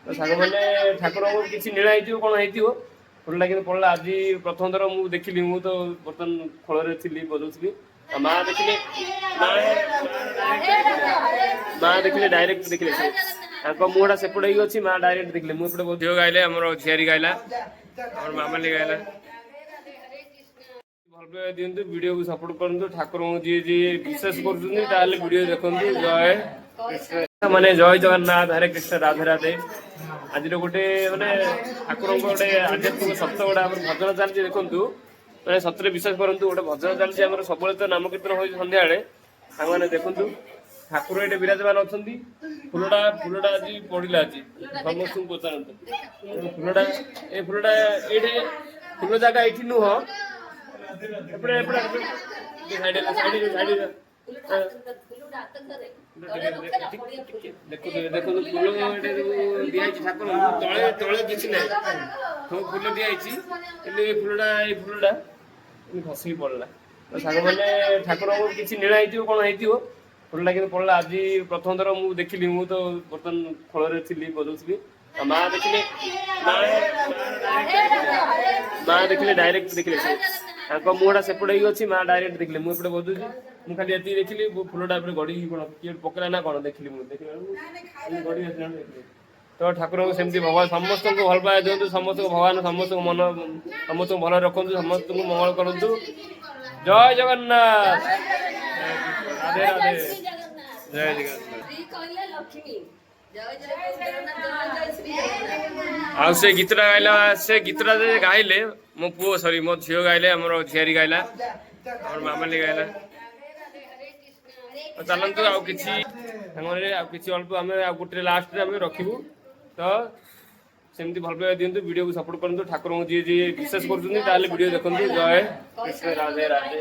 तो सांग मैंने ठाकुर को किसी नीला कौन हो फुलटा कि पड़ा आज प्रथम थर मुझे देखिली मु तो बर्तमान खोल थी बजाऊी माँ देखिले माँ देखिले डायरेक्ट देखिले मुहटा सेपटे ही अच्छी माँ डायरेक्ट देखिले मुझे बहुत झील गाइले आम झीरी गाइला और मामाली गाइला भल पाइबा दिंतु वीडियो को सपोर्ट करूँ ठाकुर जी जी विश्वास कर वीडियो देखु जय कृष्ण माने जय जगन्नाथ हरे कृष्ण राधे राधे आज गोटे माने ठाकुर गोटे आध्यात्मिक सत्य गोटे भजन चलती देखु मैंने सतरे विश्वास करूँ गोटे भजन चलती सब तो नाम कीर्तन हो सन्ध्या मैंने देखु ठाकुर ये विराजमान अच्छा फुलटा फुलटा आज पड़ा आज समस्त पचारत फुलटा ये फुलटा ये फुल जगह ये नुह देखो फुल दिखाई ठाकुर तले तले किसी ना सब फुल दिखाई फुलटा ये फुलटा खसिक पड़ा तो सांग मैंने ठाकुर को किसी नीला कौन हो फुलटा कि पड़ा आज प्रथम थर मुझे देखिली मु तो बर्तमान खोल थी बजाऊी माँ देखिले माँ देखिले डायरेक्ट देखिले मुहटा सेपटे ही अच्छी माँ डायरेक्ट देखिले मुझे बजाऊी मुझे खाली ये देखिली फुलटा गड़ी कौन किए पकड़ा ना कौन देखिली मुझे गड़ी तो ठाकुर को सेमती भगवान समस्त को भल पाए दिखाँ समस्त भगवान समस्त मन समस्त भल रखु समस्त को मंगल करूँ जय जगन्नाथ राधे राधे जय जगन्नाथ आ से गीतटा गाइला से गीतटा गाइले मो पुओ सॉरी मो झील गाइले आम झीरी गाइला और मामाली गाइला चलतु आउ कि अल्प आम गोटे लास्ट रखू तो सेमती भल पाइबा दिंतु वीडियो को सपोर्ट करूँ ठाकुर जी जी विश्वास कर वीडियो देखु जय कृष्ण राधे राधे।